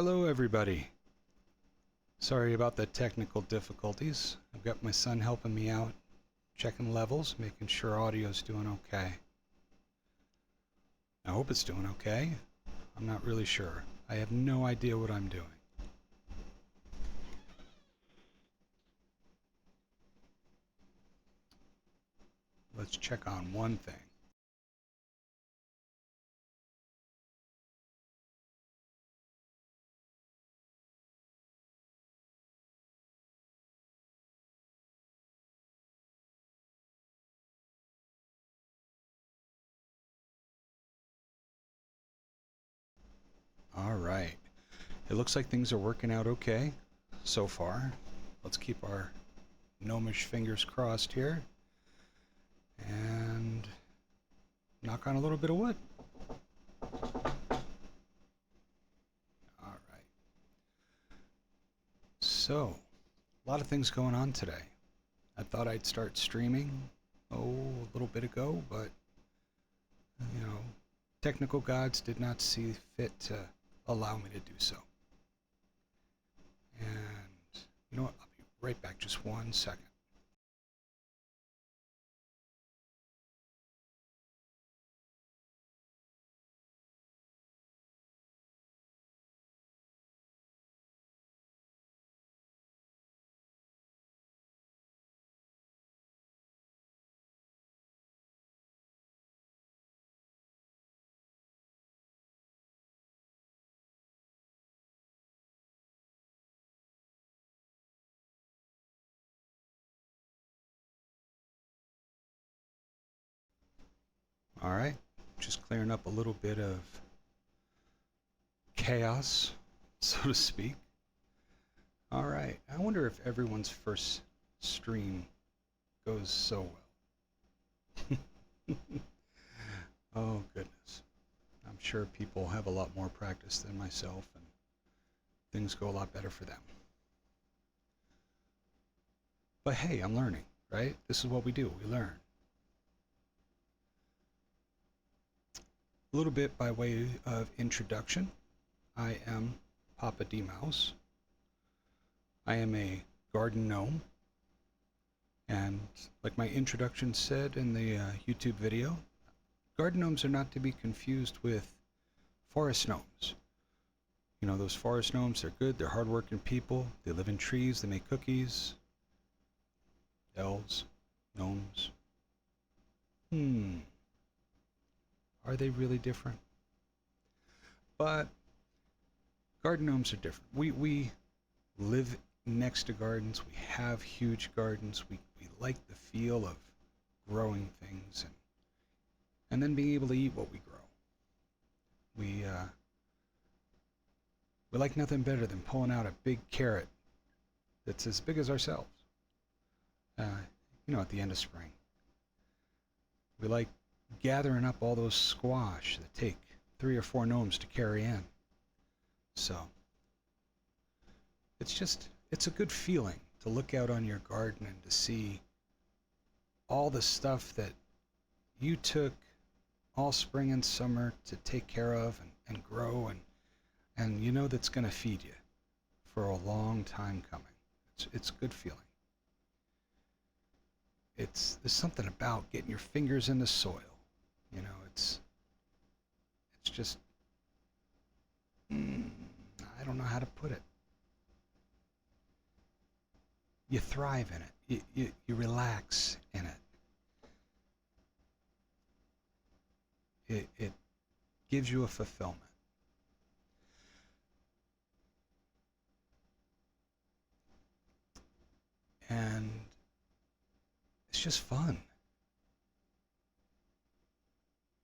Hello everybody. Sorry about the technical difficulties. I've got my son helping me out, checking levels, making sure audio's doing okay. I hope it's doing okay. I'm not really sure. I have no idea what I'm doing. Let's check on one thing. All right. It looks like things are working out okay so far. Let's keep our gnomish fingers crossed here and knock on a little bit of wood. All right. So, a lot of things going on today. I thought I'd start streaming, a little bit ago, but, technical gods did not see fit to allow me to do so. And, you know what, I'll be right back, just 1 second. All right, just clearing up a little bit of chaos, so to speak. All right, I wonder if everyone's first stream goes so well. Oh, goodness. I'm sure people have a lot more practice than myself, and things go a lot better for them. But hey, I'm learning, right? This is what we do, we learn. A little bit by way of introduction. I am Papa D Mouse. I am a garden gnome, and like my introduction said in the YouTube video, garden gnomes are not to be confused with forest gnomes. You know, those forest gnomes, they're good, they're hardworking people, they live in trees, they make cookies. Elves, gnomes. Are they really different? But garden gnomes are different. We live next to gardens, we have huge gardens, we like the feel of growing things and then being able to eat what we grow. We like nothing better than pulling out a big carrot that's as big as ourselves, at the end of spring. We like gathering up all those squash that take 3 or 4 gnomes to carry in. So, it's a good feeling to look out on your garden and to see all the stuff that you took all spring and summer to take care of and grow and you know that's going to feed you for a long time coming. It's a good feeling. There's something about getting your fingers in the soil. It's just, I don't know how to put it. You thrive in it. You relax in it. It gives you a fulfillment. And it's just fun.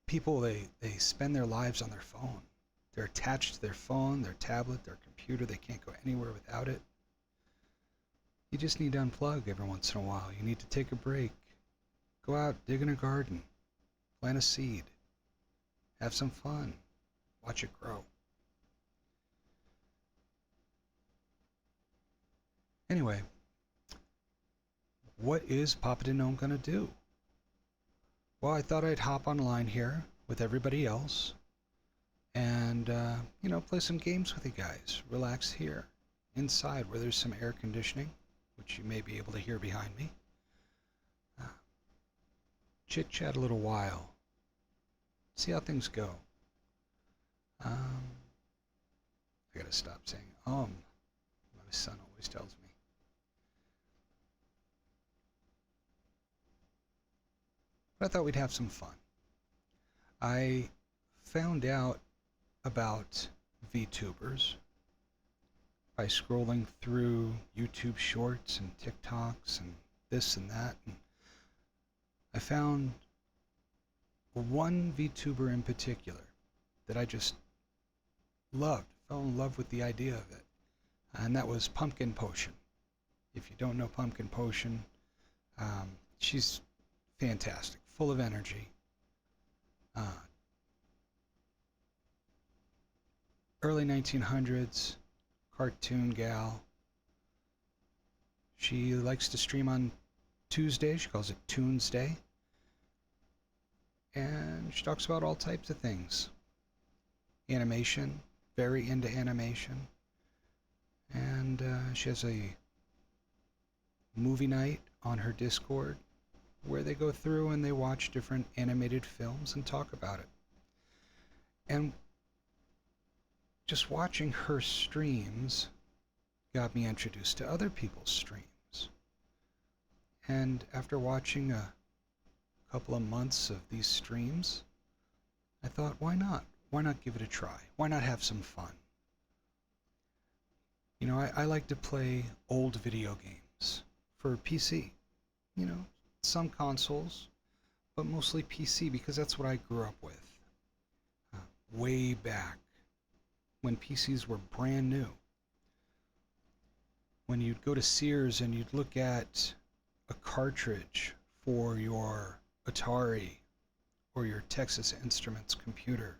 People, they spend their lives on their phone. They're attached to their phone, their tablet, their computer. They can't go anywhere without it. You just need to unplug every once in a while. You need to take a break. Go out, dig in a garden, plant a seed, have some fun, watch it grow. Anyway, what is Papa D Gnome going to do? Well, I thought I'd hop online here with everybody else and play some games with you guys. Relax here, inside where there's some air conditioning, which you may be able to hear behind me. Chit chat a little while. See how things go. I gotta stop saying my son always tells me. But I thought we'd have some fun. I found out about VTubers by scrolling through YouTube Shorts and TikToks and this and that, and I found one VTuber in particular that I just loved, fell in love with the idea of it, and that was Pumpkin Potion. If you don't know Pumpkin Potion, she's fantastic, full of energy. Early 1900s, cartoon gal. She likes to stream on Tuesday. She calls it Tuesday. And she talks about all types of things. Animation, very into animation. And she has a movie night on her Discord where they go through and they watch different animated films and talk about it. And just watching her streams got me introduced to other people's streams. And after watching a couple of months of these streams, I thought, why not? Why not give it a try? Why not have some fun? You know, I like to play old video games for PC. You know, some consoles, but mostly PC because that's what I grew up with. Way back when PCs were brand new. When you'd go to Sears and you'd look at a cartridge for your Atari or your Texas Instruments computer,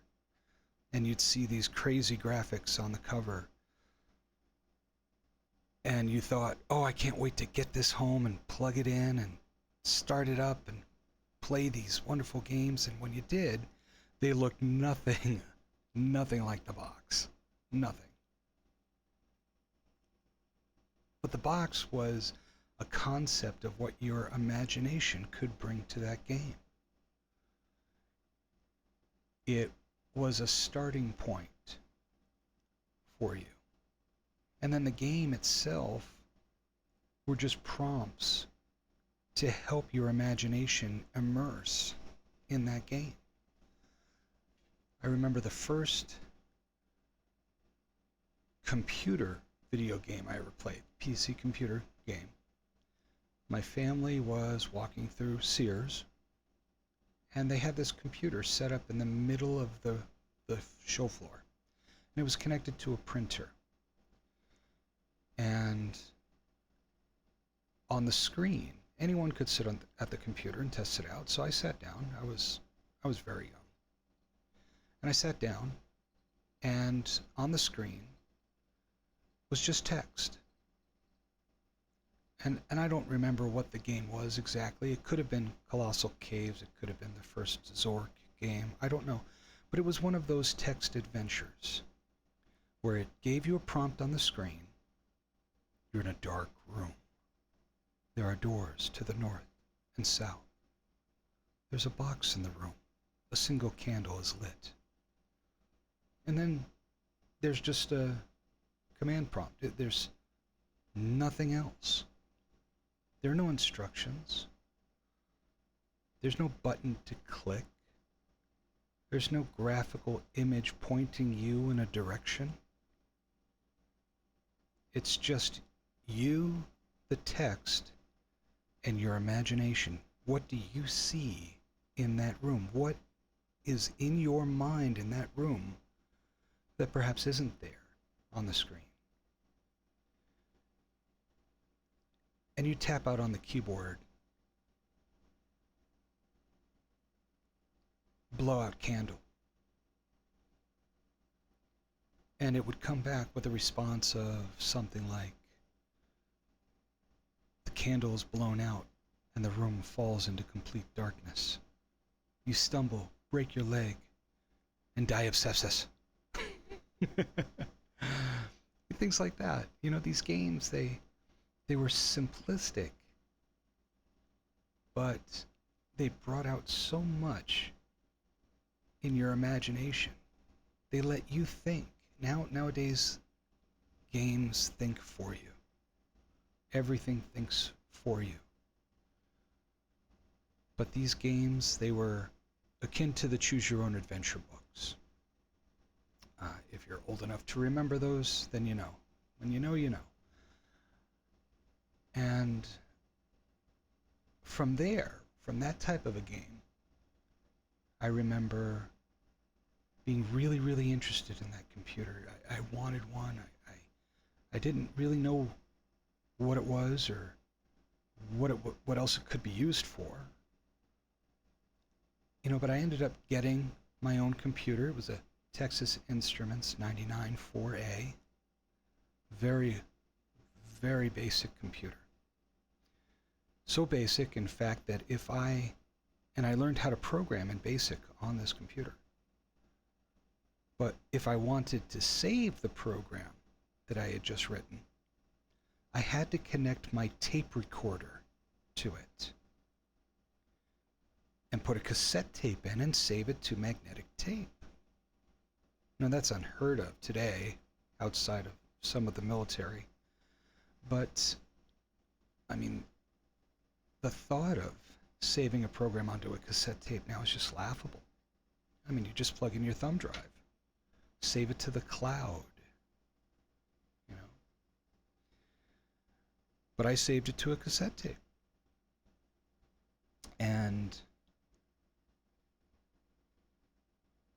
and you'd see these crazy graphics on the cover, and you thought, oh, I can't wait to get this home and plug it in and start it up and play these wonderful games. And when you did, they looked nothing like the box. Nothing. But the box was a concept of what your imagination could bring to that game. It was a starting point for you. And then the game itself were just prompts to help your imagination immerse in that game. I remember the first computer video game I ever played, PC computer game. My family was walking through Sears, and they had this computer set up in the middle of the show floor. And it was connected to a printer. And on the screen, anyone could sit at the computer and test it out. So I sat down. I was very young. And I sat down, and on the screen was just text. And I don't remember what the game was exactly. It could have been Colossal Caves. It could have been the first Zork game. I don't know. But it was one of those text adventures where it gave you a prompt on the screen. You're in a dark room. There are doors to the north and south. There's a box in the room. A single candle is lit. And then there's just a command prompt. There's nothing else. There are no instructions. There's no button to click. There's no graphical image pointing you in a direction. It's just you, the text, and your imagination. What do you see in that room? What is in your mind in that room that perhaps isn't there on the screen? And you tap out on the keyboard, blowout candle, and it would come back with a response of something like, the candle is blown out and the room falls into complete darkness. You stumble, break your leg, and die of sepsis. Things like that. You know, these games, they were simplistic, but they brought out so much in your imagination. They let you think. Nowadays, games think for you. Everything thinks for you. But these games, they were akin to the Choose Your Own Adventure books. If you're old enough to remember those, then you know. When you know, you know. And from there, from that type of a game, I remember being really, really interested in that computer. I wanted one. I didn't really know what it was or what else it could be used for. You know, but I ended up getting my own computer. It was a Texas Instruments 99 4A. Very, very basic computer. So basic, in fact, that and I learned how to program in BASIC on this computer. But if I wanted to save the program that I had just written, I had to connect my tape recorder to it and put a cassette tape in and save it to magnetic tape. Now that's unheard of today outside of some of the military. But, I mean, the thought of saving a program onto a cassette tape now is just laughable. I mean, you just plug in your thumb drive, save it to the cloud, you know. But I saved it to a cassette tape. And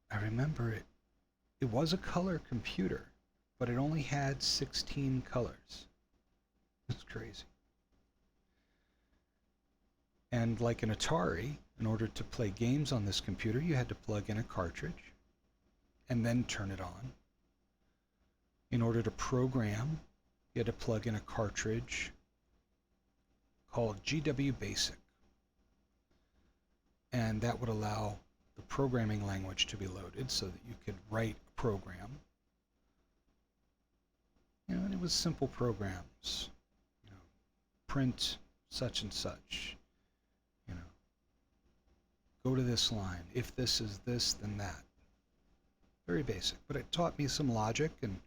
I remember it was a color computer, but it only had 16 colors. It's crazy. And like an Atari, in order to play games on this computer, you had to plug in a cartridge and then turn it on. In order to program, you had to plug in a cartridge called GW Basic. And that would allow the programming language to be loaded so that you could write a program. You know, and it was simple programs. You know, print such and such. You know, go to this line. If this is this, then that. Very basic, but it taught me some logic and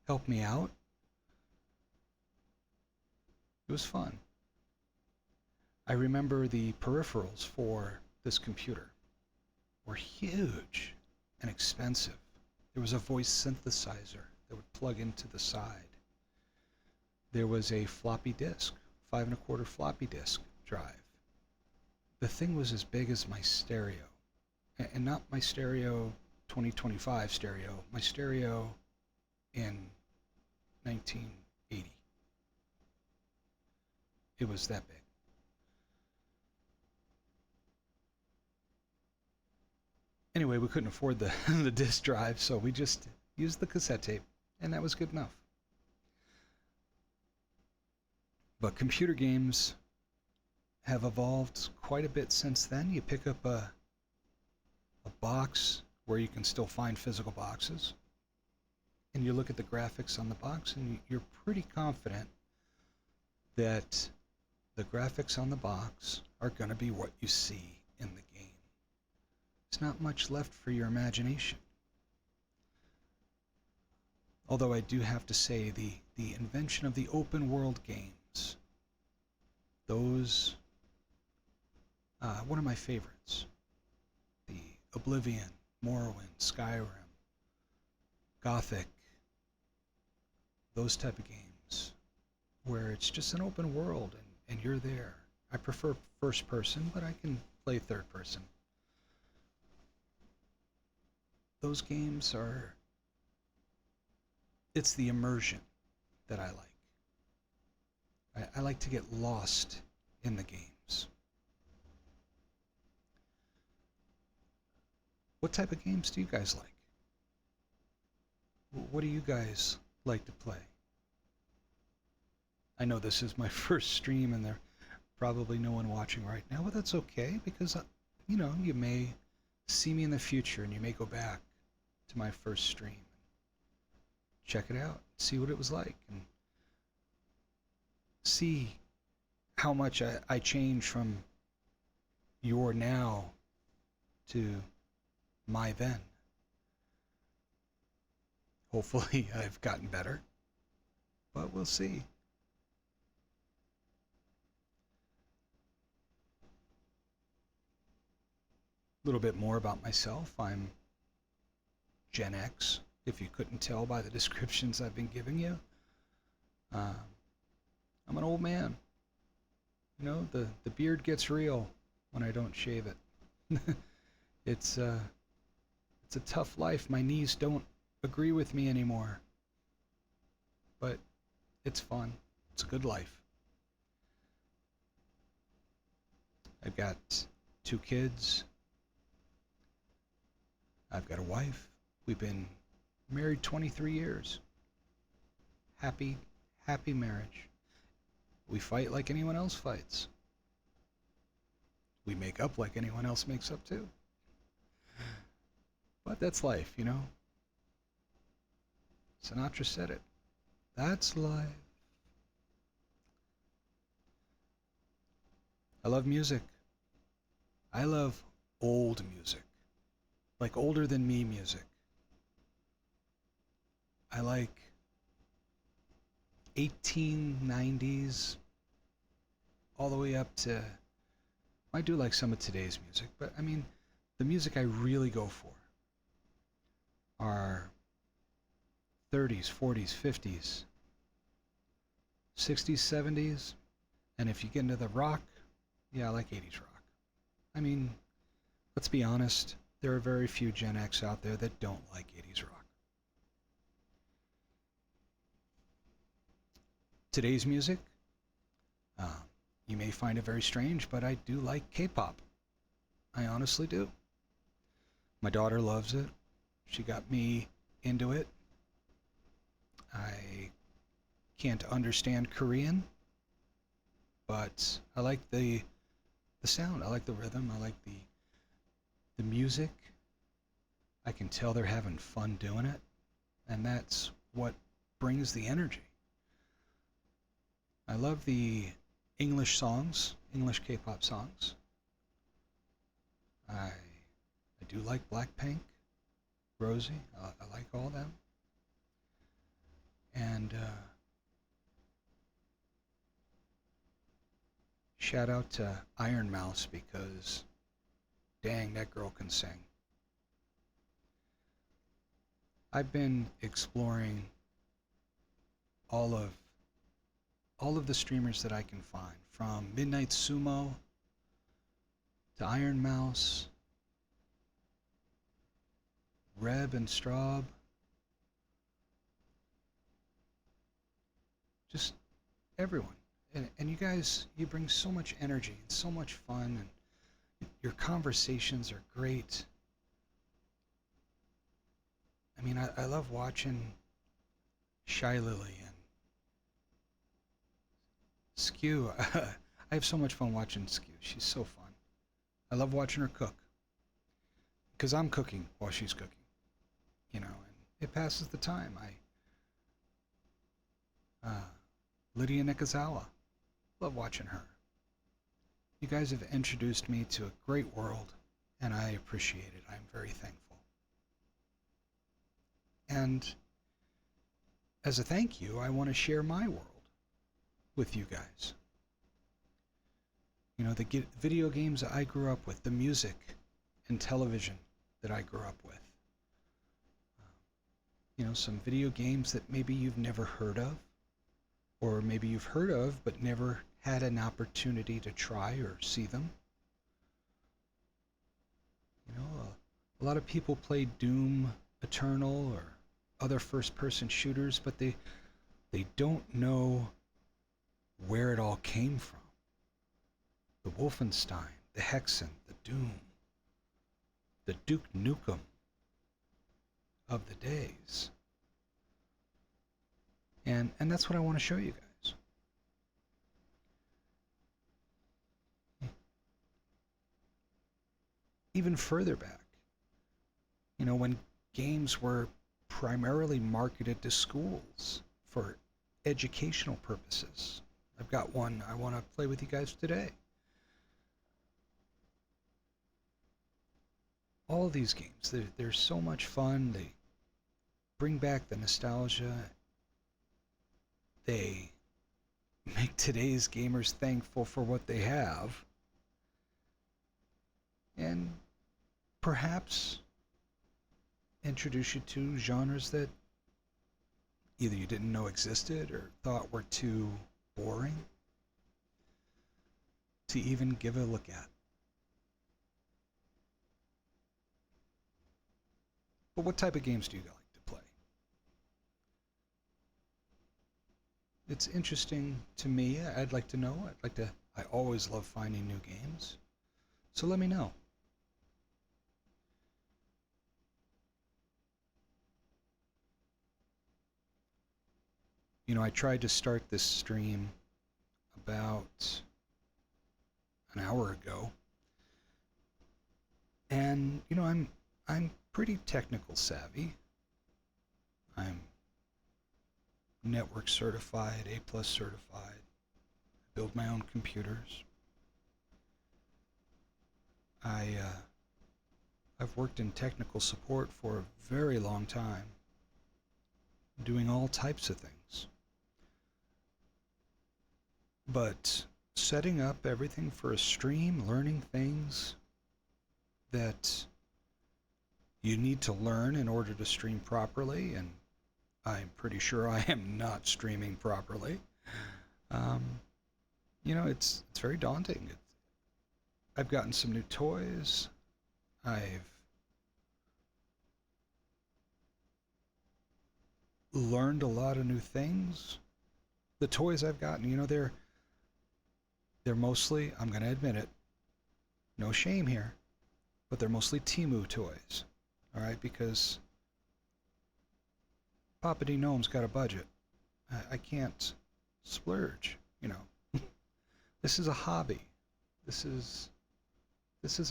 helped me out. It was fun. I remember the peripherals for this computer were huge and expensive. There was a voice synthesizer that would plug into the side. There was a floppy disk, 5 1/4 floppy disk drive. The thing was as big as my stereo, and not my stereo 2025 stereo, my stereo in 1980. It was that big. Anyway, we couldn't afford the, the disk drive, so we just used the cassette tape, and that was good enough. But computer games have evolved quite a bit since then. You pick up a box where you can still find physical boxes, and you look at the graphics on the box, and you're pretty confident that the graphics on the box are going to be what you see in the game. There's not much left for your imagination. Although I do have to say the invention of the open world games, those, one of my favorites. The Oblivion, Morrowind, Skyrim, Gothic, those type of games where it's just an open world and you're there. I prefer first person, but I can play third person. Those games are, it's the immersion that I like. I like to get lost in the games. What type of games do you guys like? What do you guys like to play? I know this is my first stream and there's probably no one watching right now, but that's okay because, you know, you may see me in the future and you may go back to my first stream. check it out, see what it was like, and see how much I changed from your now to my then. Hopefully, I've gotten better, but we'll see. A little bit more about myself. I'm Gen X, if you couldn't tell by the descriptions I've been giving you. Uh, I'm an old man. You know, the beard gets real when I don't shave it. it's uh, it's a tough life. My knees don't agree with me anymore, but it's fun. It's a good life. I've got 2 kids. I've got a wife. We've been married 23 years. Happy, happy marriage. We fight like anyone else fights. We make up like anyone else makes up too. But that's life, you know? Sinatra said it. That's life. I love music. I love old music. Like older than me music. I like 1890s all the way up to, I do like some of today's music, but I mean, the music I really go for are 30s, 40s, 50s, 60s, 70s, and if you get into the rock, yeah, I like 80s rock. I mean, let's be honest, there are very few Gen X out there that don't like 80s rock. Today's music, you may find it very strange, but I do like K-pop. I honestly do. My daughter loves it. She got me into it. I can't understand Korean, but I like the sound. I like the rhythm. I like the music. I can tell they're having fun doing it, and that's what brings the energy. I love the English songs, English K-pop songs. I do like Blackpink, Rosie. I like all them. And shout out to Iron Mouse because dang, that girl can sing. I've been exploring all of the streamers that I can find, from Midnight Sumo to Iron Mouse, Reb and Straub, just everyone. And you guys, you bring so much energy and so much fun, and your conversations are great. I mean, I love watching Shy Lily and Skew. I have so much fun watching Skew. She's so fun. I love watching her cook because I'm cooking while she's cooking, you know, and it passes the time. Lydia Nikazawa, love watching her. You guys have introduced me to a great world, and I appreciate it. I'm very thankful. And as a thank you, I want to share my world with you guys. You know, the video games I grew up with, the music and television that I grew up with. You know, some video games that maybe you've never heard of, or maybe you've heard of but never had an opportunity to try or see them. You know, a lot of people play Doom Eternal or other first-person shooters, but they don't know where it all came from. The Wolfenstein, the Hexen, the Doom, the Duke Nukem of the days. And that's what I want to show you guys. Even further back, you know, when games were primarily marketed to schools for educational purposes. I've got one I want to play with you guys today. All of these games, they're so much fun. They bring back the nostalgia. They make today's gamers thankful for what they have. And perhaps introduce you to genres that either you didn't know existed or thought were too boring to even give a look at. But what type of games do you like to play? It's interesting to me. I'd like to know. I always love finding new games. So let me know. You know, I tried to start this stream about an hour ago. And, you know, I'm pretty technical savvy. I'm network certified, A+ certified. I build my own computers. I've worked in technical support for a very long time, doing all types of things. But setting up everything for a stream, learning things that you need to learn in order to stream properly, and I'm pretty sure I am not streaming properly. You know, it's very daunting. I've gotten some new toys. I've learned a lot of new things. The toys I've gotten, you know, they're mostly, I'm going to admit it, no shame here, but they're mostly Temu toys. All right, because Papa D Gnome's got a budget. I can't splurge, you know. This is a hobby. This is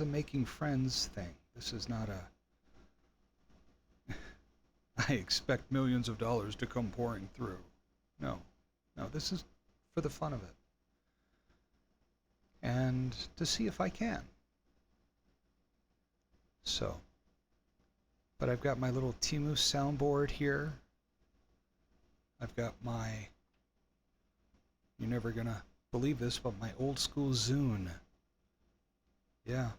a making friends thing. This is not a I expect millions of dollars to come pouring through. No. No, this is for the fun of it. And to see if I can. So, but I've got my little Temu soundboard here. I've got my, you're never gonna believe this, but my old school Zune. Yeah.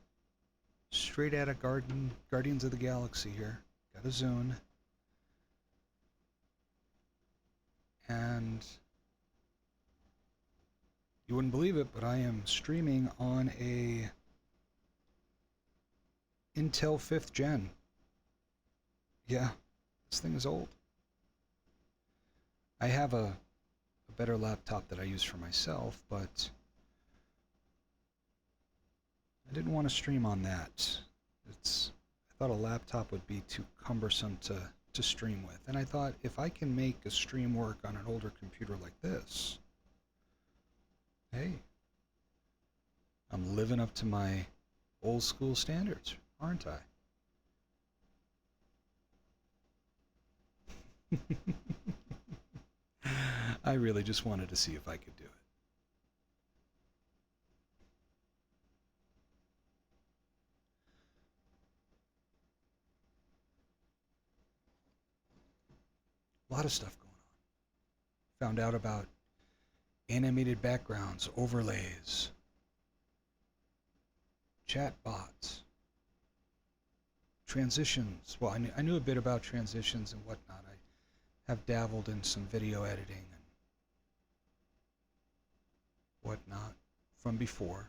Straight out of Guardians of the Galaxy here. Got a Zune. And you wouldn't believe it, but I am streaming on a Intel 5th gen. Yeah, this thing is old. I have a better laptop that I use for myself, but I didn't want to stream on that. I thought a laptop would be too cumbersome to stream with. And I thought, if I can make a stream work on an older computer like this, hey, I'm living up to my old school standards, aren't I? I really just wanted to see if I could do it. A lot of stuff going on. Found out about animated backgrounds, overlays, chatbots, transitions. Well, I knew a bit about transitions and whatnot. I have dabbled in some video editing and whatnot from before.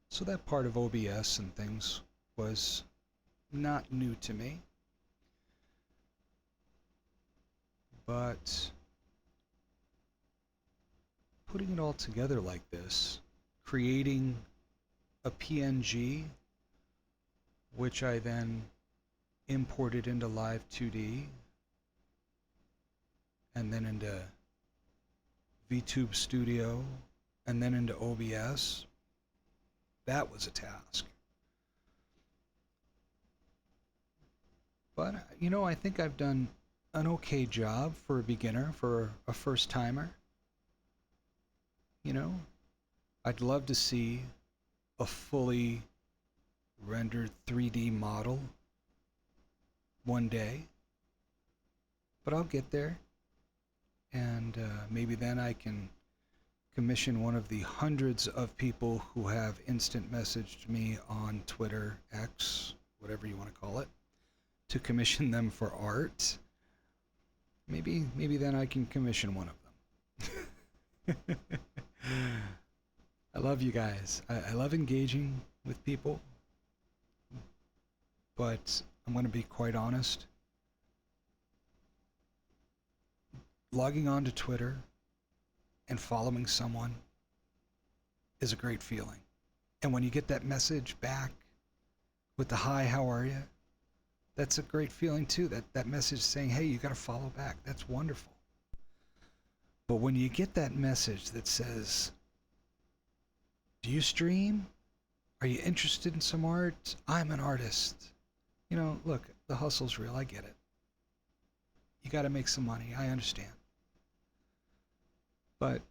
So that part of OBS and things was not new to me. But putting it all together like this, creating a PNG, which I then imported into Live 2D, and then into VTube Studio, and then into OBS, that was a task. But, you know, I think I've done an okay job for a beginner, for a first timer. You know, I'd love to see a fully rendered 3D model one day, but I'll get there, and maybe then I can commission one of the hundreds of people who have instant messaged me on Twitter, X, whatever you want to call it, to commission them for art. Maybe then I can commission one of them. I love you guys. I love engaging with people, but I'm going to be quite honest. Logging on to Twitter and following someone is a great feeling. And when you get that message back with the hi, how are you? That's a great feeling too. That message saying, hey, you got to follow back. That's wonderful. But when you get that message that says, do you stream? Are you interested in some art? I'm an artist. You know, look, the hustle's real. I get it. You got to make some money. I understand. But,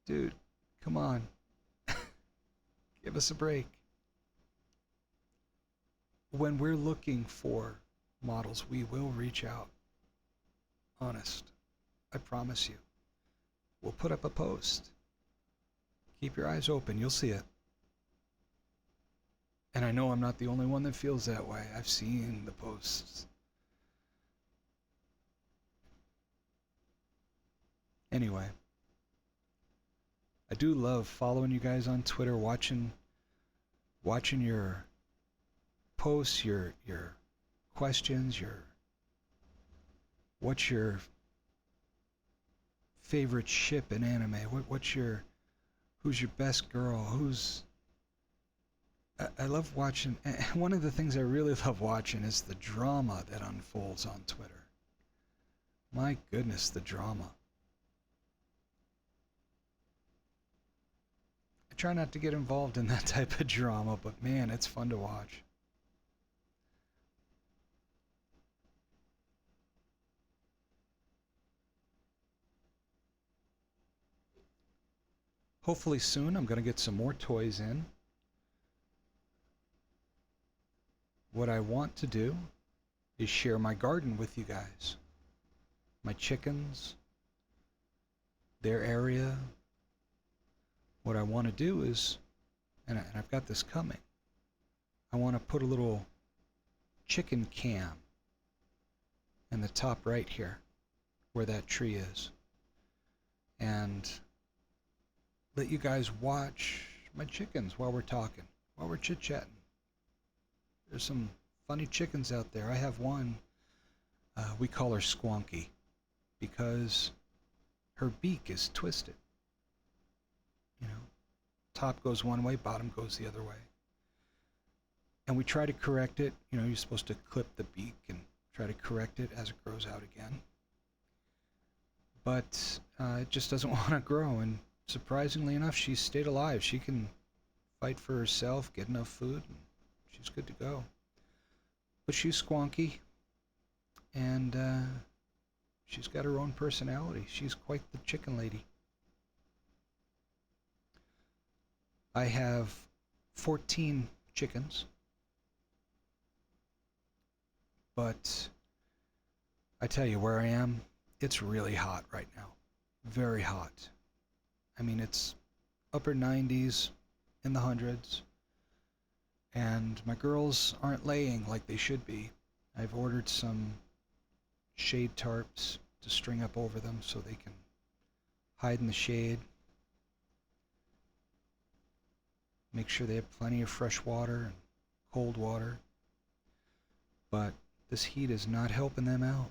dude, come on. Give us a break. When we're looking for models, we will reach out. Honest. I promise you. We'll put up a post. Keep your eyes open. You'll see it. And I know I'm not the only one that feels that way. I've seen the posts. Anyway, I do love following you guys on Twitter, watching your posts, your questions, what's your favorite ship in anime? Who's your best girl? I love watching. One of the things I really love watching is the drama that unfolds on Twitter. My goodness, the drama. I try not to get involved in that type of drama, but man, it's fun to watch. Hopefully soon I'm going to get some more toys in. What I want to do is share my garden with you guys. My chickens, their area. What I want to do is, and I've got this coming, I want to put a little chicken cam in the top right here, where that tree is, and let you guys watch my chickens while we're talking, while we're chit-chatting. There's some funny chickens out there. I have one, we call her Squonky, because her beak is twisted. You know, top goes one way, bottom goes the other way. And we try to correct it. You know, you're supposed to clip the beak and try to correct it as it grows out again. But it just doesn't want to grow, and surprisingly enough, she's stayed alive. She can fight for herself, get enough food, and she's good to go. But she's Squonky, and she's got her own personality. She's quite the chicken lady. I have 14 chickens, but I tell you where I am, it's really hot right now. Very hot. I mean, it's upper 90s, in the hundreds, and my girls aren't laying like they should be. I've ordered some shade tarps to string up over them so they can hide in the shade. Make sure they have plenty of fresh water and cold water. But this heat is not helping them out.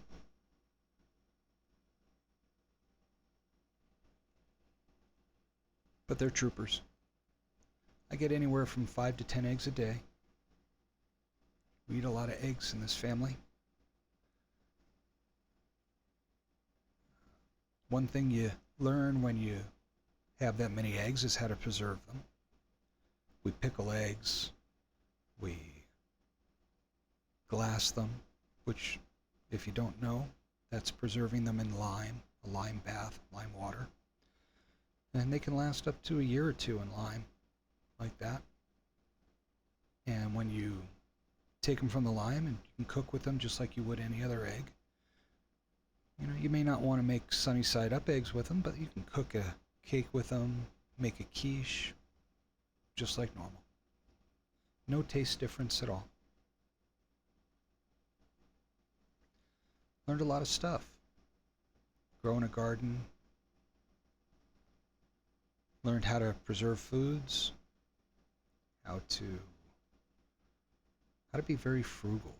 But they're troopers. I get anywhere from 5 to 10 eggs a day. We eat a lot of eggs in this family. One thing you learn when you have that many eggs is how to preserve them. We pickle eggs, we glass them, which If you don't know, that's preserving them in lime, a lime bath, lime water. And they can last up to a year or two in lime, like that. And when you take them from the lime, and you can cook with them just like you would any other egg. You know, you may not want to make sunny side up eggs with them, but you can cook a cake with them, make a quiche, just like normal. No taste difference at all. Learned a lot of stuff. Grow in a garden. Learned how to preserve foods. How to be very frugal.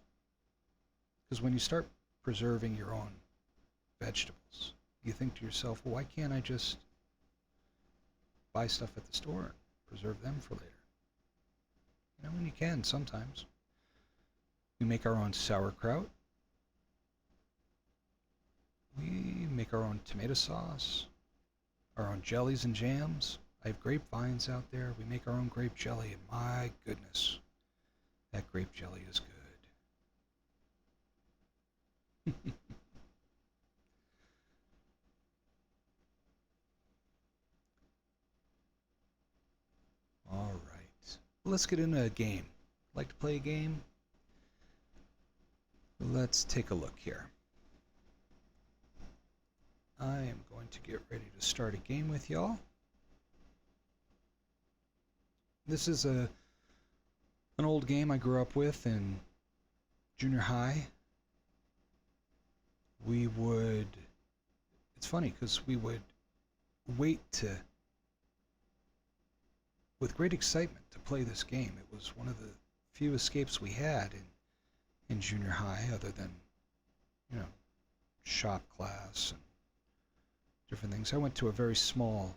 Because when you start preserving your own vegetables, you think to yourself, well, why can't I just buy stuff at the store and preserve them for later? You know, and you can sometimes. We make our own sauerkraut. We make our own tomato sauce, our own jellies and jams. I have grapevines out there. We make our own grape jelly, and my goodness, that grape jelly is good. All right. Let's get into a game. Like to play a game? Let's take a look here. I am going to get ready to start a game with y'all. This is an old game I grew up with in junior high. It's funny because we would wait with great excitement to play this game. It was one of the few escapes we had in junior high, other than, you know, shop class and different things. I went to a very small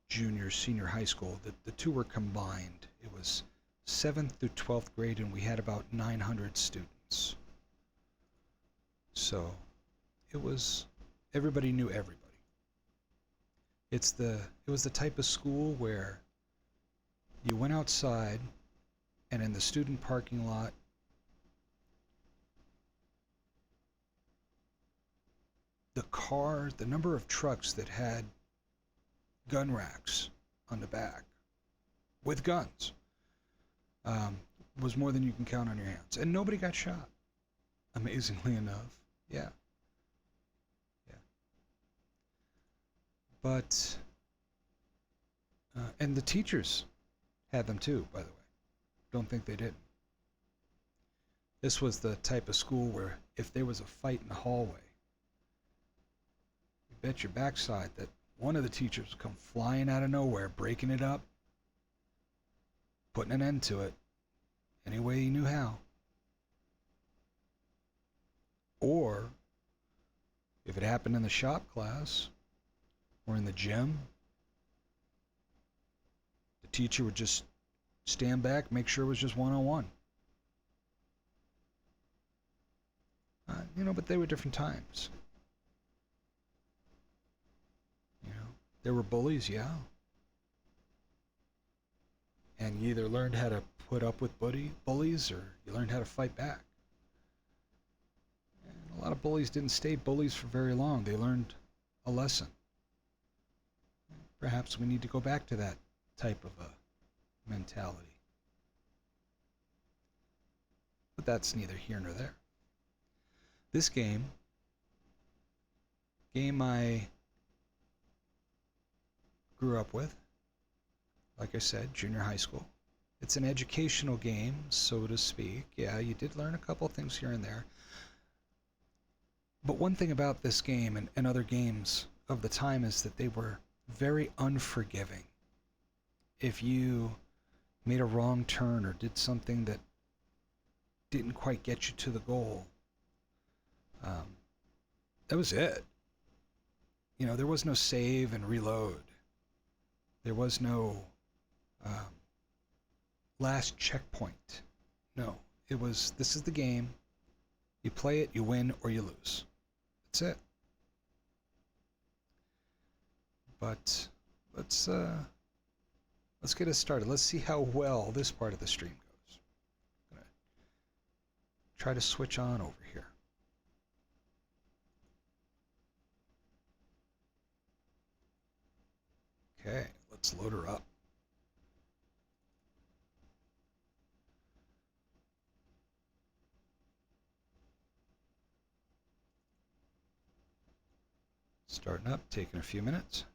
senior high school. The two were combined. It was 7th through 12th grade, and we had about 900 students. So it was, everybody knew everybody. It was the type of school where you went outside, and in the student parking lot, the number of trucks that had gun racks on the back with guns was more than you can count on your hands. And nobody got shot, amazingly enough. Yeah. But, and the teachers had them too, by the way. Don't think they didn't. This was the type of school where if there was a fight in the hallway, you bet your backside that one of the teachers would come flying out of nowhere, breaking it up, putting an end to it any way he knew how. Or, if it happened in the shop class or in the gym, the teacher would just stand back, make sure it was just one-on-one. You know, but they were different times. You know, there were bullies, yeah. And you either learned how to put up with bullies or you learned how to fight back. And a lot of bullies didn't stay bullies for very long. They learned a lesson. Perhaps we need to go back to that type of a mentality. But that's neither here nor there. This game I grew up with, like I said, junior high school. It's an educational game, so to speak. Yeah, you did learn a couple things here and there. But one thing about this game and other games of the time is that they were very unforgiving. If you made a wrong turn or did something that didn't quite get you to the goal, that was it. You know, there was no save and reload. There was no last checkpoint. No, it was, this is the game. You play it, you win or you lose. That's it. But let's get us started. Let's see how well this part of the stream goes. I'm gonna try to switch on over here. Okay, let's load her up. Starting up, taking a few minutes.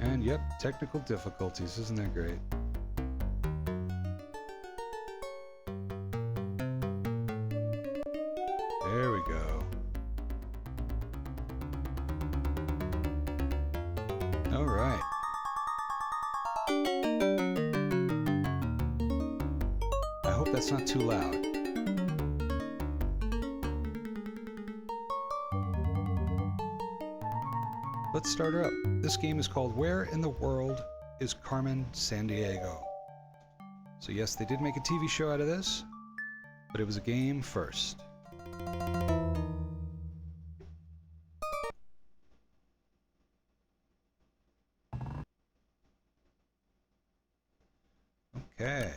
And yep, technical difficulties, isn't that great? There we go. All right. I hope that's not too loud. Let's start her up. This game is called Where in the World is Carmen Sandiego? So yes, they did make a TV show out of this, but it was a game first. Okay.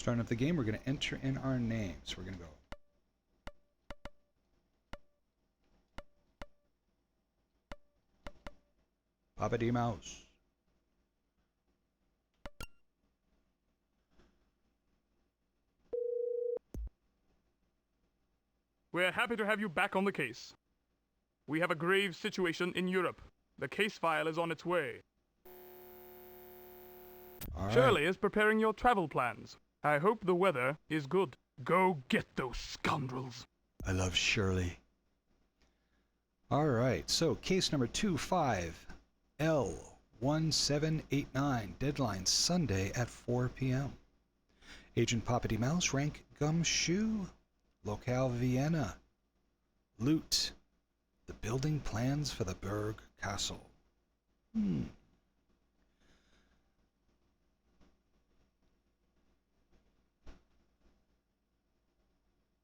Starting up the game, we're going to enter in our names. We're going to go Papa D Mouse. We're happy to have you back on the case. We have a grave situation in Europe. The case file is on its way. All right. Shirley is preparing your travel plans. I hope the weather is good. Go get those scoundrels. I love Shirley. All right, so case number 25L1789, deadline Sunday at 4 p.m. Agent Papa D Mouse, rank Gumshoe, locale Vienna. Loot, the building plans for the Berg Castle.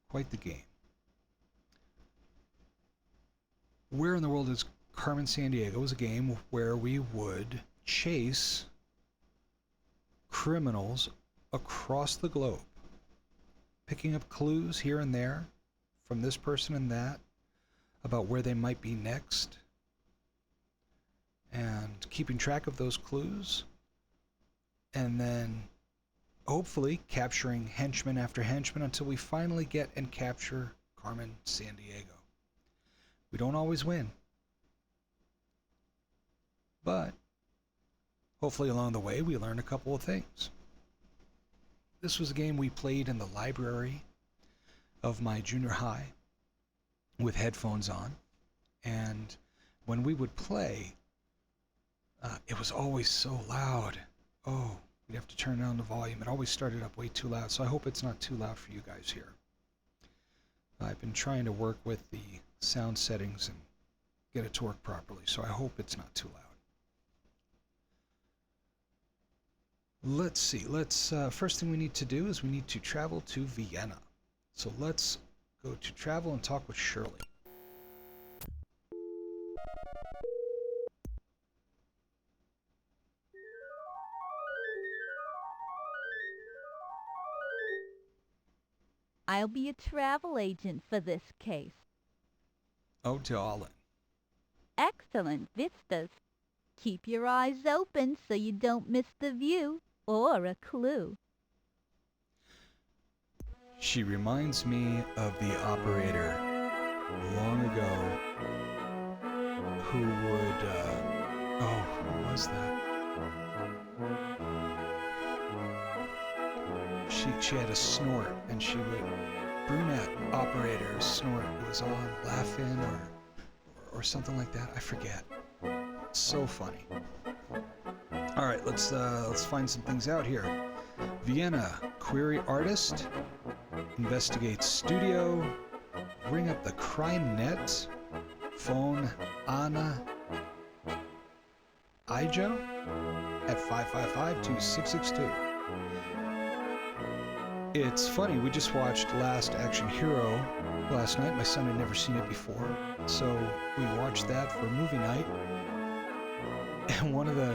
Quite the game. Where in the World is Carmen Sandiego is a game where we would chase criminals across the globe, picking up clues here and there from this person and that about where they might be next, and keeping track of those clues, and then hopefully capturing henchman after henchman until we finally get and capture Carmen Sandiego. We don't always win, but hopefully along the way we learn a couple of things. This was a game we played in the library of my junior high with headphones on, and when we would play, it was always so loud. Oh, we'd have to turn down the volume. It always started up way too loud, so I hope it's not too loud for you guys here. I've been trying to work with the sound settings and get it to work properly, so I hope it's not too loud. Let's see. First thing we need to do is we need to travel to Vienna. So let's go to travel and talk with Shirley. I'll be a travel agent for this case. Oh, darling. Excellent vistas. Keep your eyes open so you don't miss the view or a clue. She reminds me of the operator long ago who would, who was that? She had a snort, and she would, brunette operator snort. It was all laughing or something like that. I forget. So funny. All right, let's find some things out here. Vienna, query artist, investigate studio, ring up the crime net, phone Anna Ijo at 555-2662. It's funny, we just watched Last Action Hero last night. My son had never seen it before, so we watched that for movie night. And one of the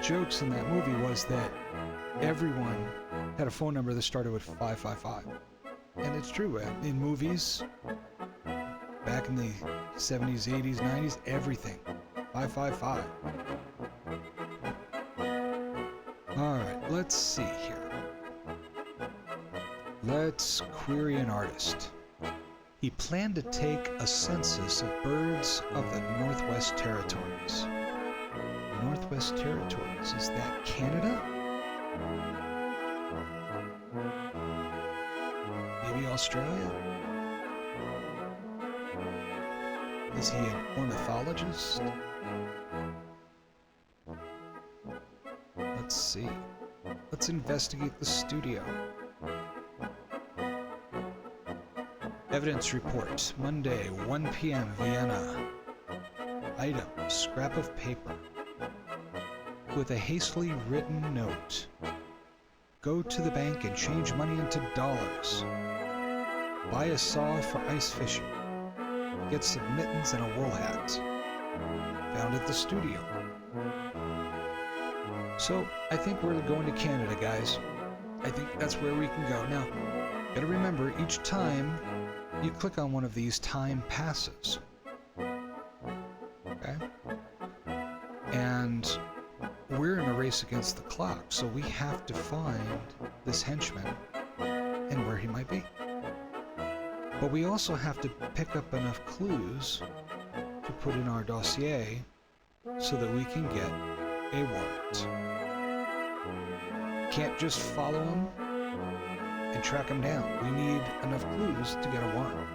jokes in that movie was that everyone had a phone number that started with 555. And it's true. In movies, back in the 70s, 80s, 90s, everything. 555. Alright, let's see here. Let's query an artist. He planned to take a census of birds of the Northwest Territories. Northwest Territories, is that Canada? Maybe Australia? Is he an ornithologist? Let's see. Let's investigate the studio. Evidence report, Monday, 1 p.m., Vienna. Item, scrap of paper. With a hastily written note. Go to the bank and change money into dollars. Buy a saw for ice fishing. Get some mittens and a wool hat. Found at the studio. So, I think we're going to Canada, guys. I think that's where we can go. Now, gotta remember, each time you click on one of these, time passes. Okay? And we're in a race against the clock, so we have to find this henchman and where he might be. But we also have to pick up enough clues to put in our dossier so that we can get a warrant. Can't just follow him and track him down. We need enough clues to get a warrant.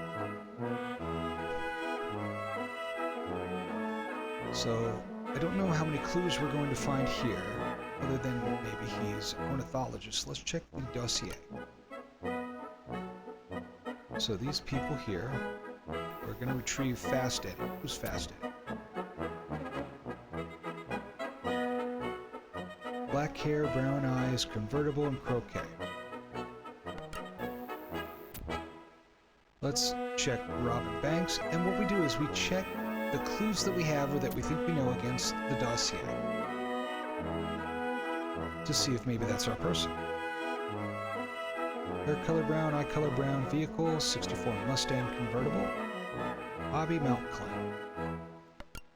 So, I don't know how many clues we're going to find here, other than maybe he's an ornithologist. Let's check the dossier. So these people here, we're going to retrieve Fast Eddie. Who's Fast Eddie? Black hair, brown eyes, convertible, and croquet. Let's check Robin Banks, and what we do is we check the clues that we have or that we think we know against the dossier to see if maybe that's our person. Hair color brown, eye color brown, vehicle, 64 Mustang convertible, hobby mountain climb.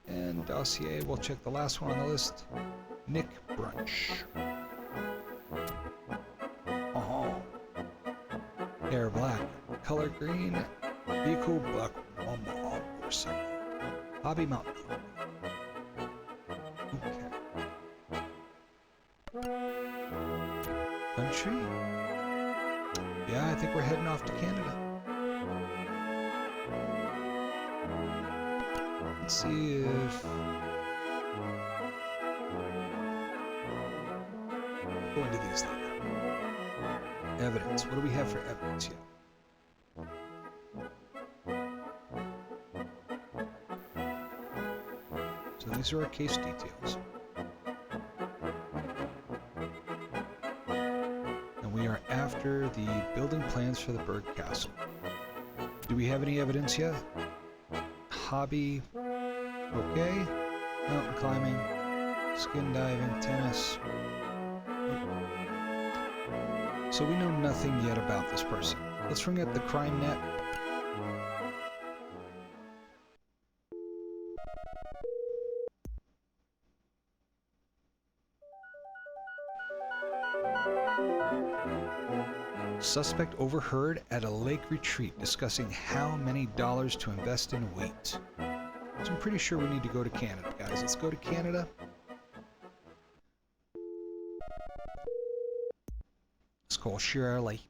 And dossier, we'll check the last one on the list, Nick Brunch. Oh. Hair black, color green, vehicle black mama motorcycle. Hobby mountain climb. Okay. Country? Yeah, I think we're heading off to Canada. Let's see if... Go into these later. Evidence. What do we have for evidence yet? So these are our case details. And we are after the building plans for the Bird Castle. Do we have any evidence yet? Hobby, okay. Mountain climbing, skin diving, tennis. So we know nothing yet about this person. Let's ring up the crime net. Suspect overheard at a lake retreat discussing how many dollars to invest in wheat. So I'm pretty sure we need to go to Canada, guys. Let's go to Canada. Let's call Shirley.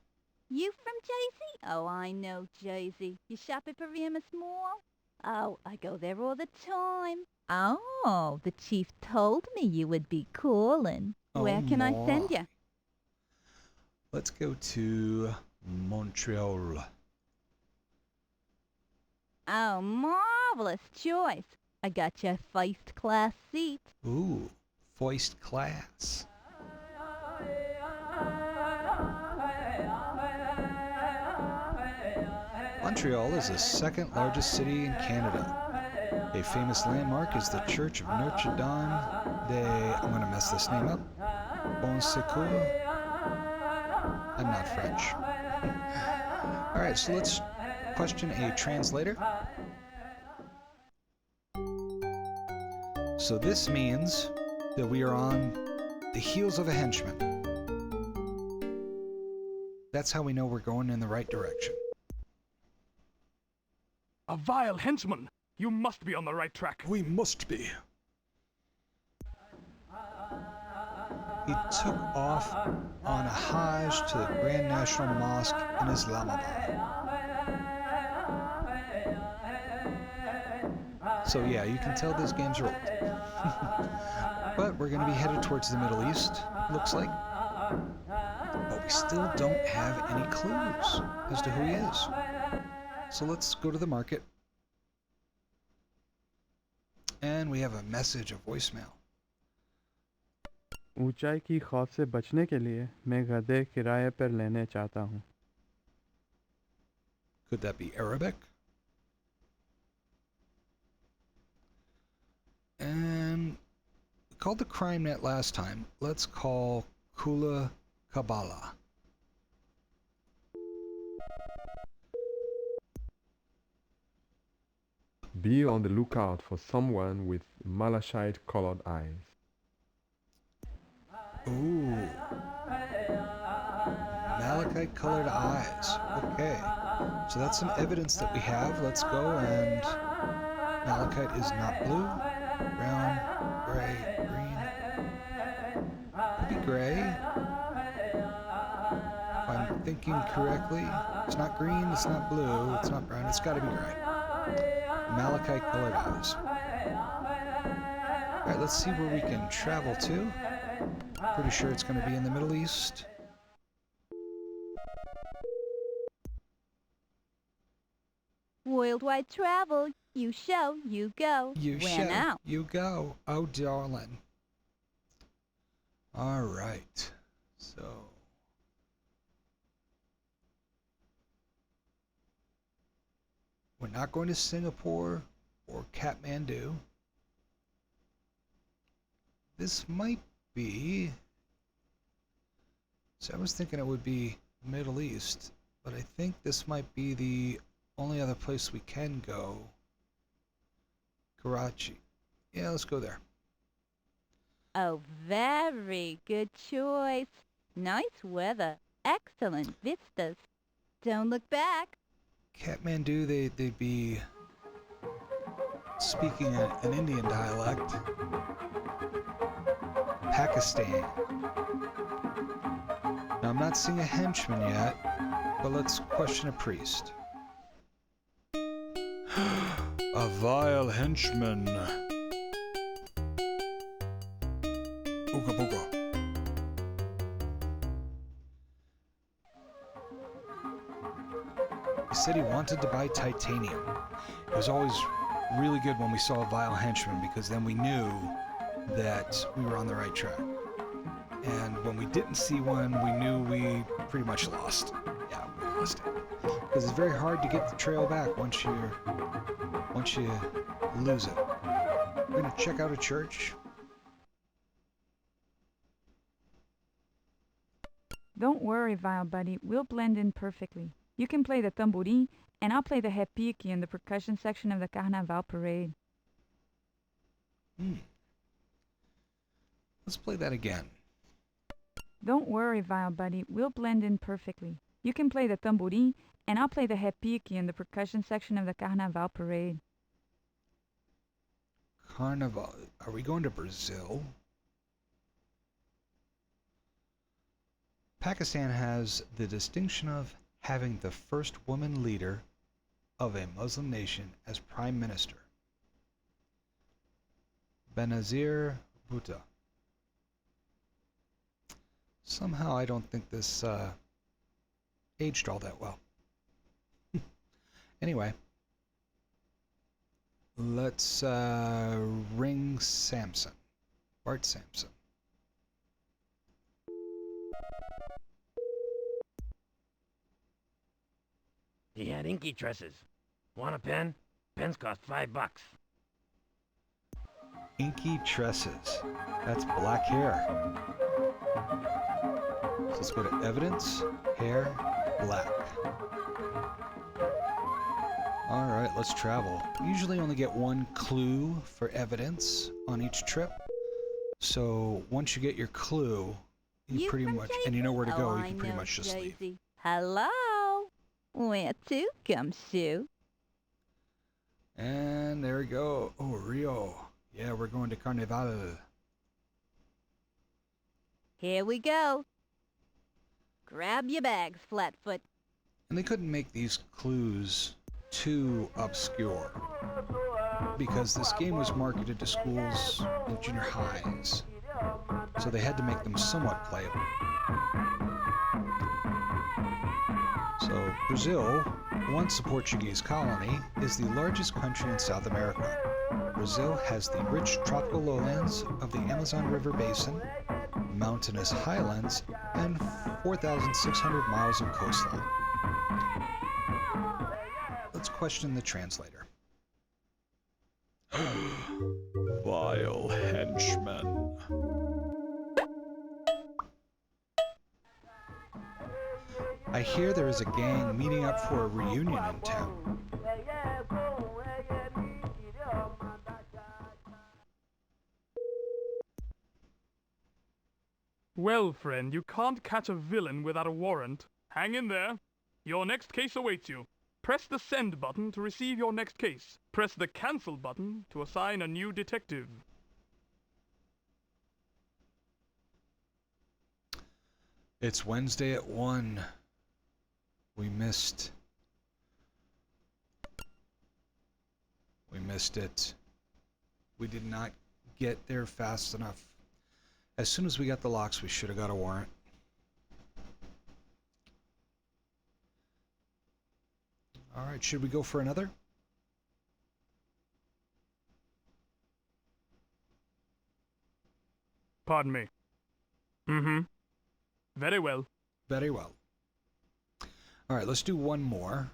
You from Jersey? Oh, I know Jersey. You shop at Paramus Mall? Oh, I go there all the time. Oh, the chief told me you would be calling. Where can I send my. you? Let's go to Montreal. Oh, marvelous choice. I got you first class seat. Ooh, first class. Montreal is the second largest city in Canada. A famous landmark is the Church of Notre Dame de, I'm going to mess this name up, Bon Secours. I'm not French. All right, so let's question a translator. So this means that we are on the heels of a henchman. That's how we know we're going in the right direction. A vile henchman! You must be on the right track. We must be. He took off on a Hajj to the Grand National Mosque in Islamabad. So yeah, you can tell these games are old. But we're going to be headed towards the Middle East, looks like. But we still don't have any clues as to who he is. So let's go to the market. And we have a message, a voicemail. ऊंचाई की खौफ से बचने के लिए मैं गधे किराए पर लेने चाहता हूँ. Could that be Arabic? And we called the crime net last time. Let's call Kula Kabbalah. Be on the lookout for someone with malachite colored eyes. Ooh. Malachite colored eyes. Okay. So that's some evidence that we have. Let's go, and malachite is not blue. Brown, gray, green. Could be gray. If I'm thinking correctly. It's not green, it's not blue, it's not brown, it's gotta be gray. Malachite colored eyes. Alright, let's see where we can travel to. Pretty sure it's going to be in the Middle East. Worldwide travel. You show, you go. You Where show, now? you go. Oh, darling. Alright. So. We're not going to Singapore or Kathmandu. This might be. So I was thinking it would be Middle East, but I think this might be the only other place we can go. Karachi. Yeah, let's go there. Oh, very good choice. Nice weather. Excellent vistas. Don't look back. Kathmandu, they'd be speaking an Indian dialect. Pakistan. Now, I'm not seeing a henchman yet, but let's question a priest. A vile henchman. Ooga booga. He said he wanted to buy titanium. It was always really good when we saw a vile henchman, because then we knew that we were on the right track. And when we didn't see one, we knew we pretty much lost. Yeah, we lost it. Because it's very hard to get the trail back once you lose it. We're gonna check out a church. Don't worry, Vile Buddy. We'll blend in perfectly. You can play the tamborim, and I'll play the repique in the percussion section of the Carnaval parade. Let's play that again. Don't worry, Vile Buddy. We'll blend in perfectly. You can play the tamborim, and I'll play the repique in the percussion section of the Carnaval parade. Carnival. Are we going to Brazil? Pakistan has the distinction of having the first woman leader of a Muslim nation as prime minister. Benazir Bhutto. Somehow I don't think this aged all that well. Anyway, let's ring Samson. Bart Sampson. He had inky tresses. Want a pen? Pens cost $5. Inky tresses. That's black hair. So let's go to evidence, hair, black. Alright, let's travel. Usually only get one clue for evidence on each trip. So once you get your clue, you pretty from much, and you know where to Jersey? go, Oh, you I can pretty know much just leave. Jersey. Hello? Where to, Gumshoe? And there we go. Oh, Rio. Yeah, we're going to Carnival. Here we go. Grab your bags, Flatfoot. And they couldn't make these clues too obscure because this game was marketed to schools and junior highs. So they had to make them somewhat playable. So Brazil, once a Portuguese colony, is the largest country in South America. Brazil has the rich tropical lowlands of the Amazon River Basin, mountainous highlands, and 4,600 miles of coastline. Let's question the translator. Vile henchman. I hear there is a gang meeting up for a reunion in town. Well, friend, you can't catch a villain without a warrant. Hang in there. Your next case awaits you. Press the send button to receive your next case. Press the cancel button to assign a new detective. It's Wednesday at 1. We missed it. We did not get there fast enough. As soon as we got the locks, we should have got a warrant. All right, should we go for another? Pardon me. Mm-hmm. Very well. Very well. All right, let's do one more.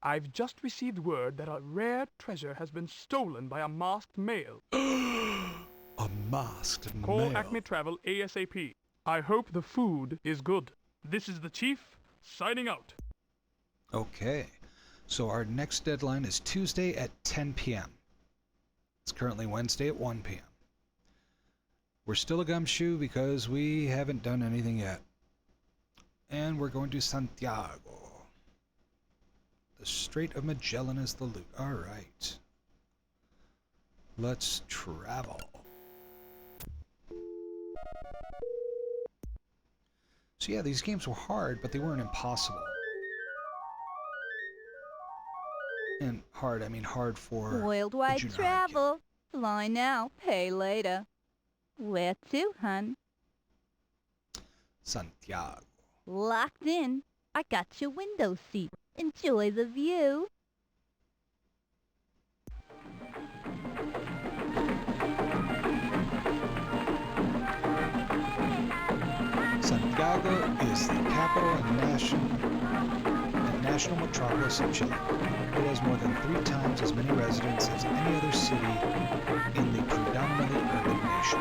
I've just received word that a rare treasure has been stolen by a masked male. A masked Call male. Acme Travel ASAP. I hope the food is good. This is the Chief, signing out. Okay, so our next deadline is Tuesday at 10 p.m. It's currently Wednesday at 1 p.m. We're still a gumshoe because we haven't done anything yet. And we're going to Santiago. The Strait of Magellan is the loot. All right. Let's travel. So yeah, these games were hard, but they weren't impossible. And hard, I mean hard for Worldwide junior high kid. travel. Fly now, pay later. Where to, hun? Santiago. Locked in. I got your window seat. Enjoy the view. Santiago is the capital and national metropolis of Chile. It has more than 3 times as many residents as any other city in the predominantly urban nation.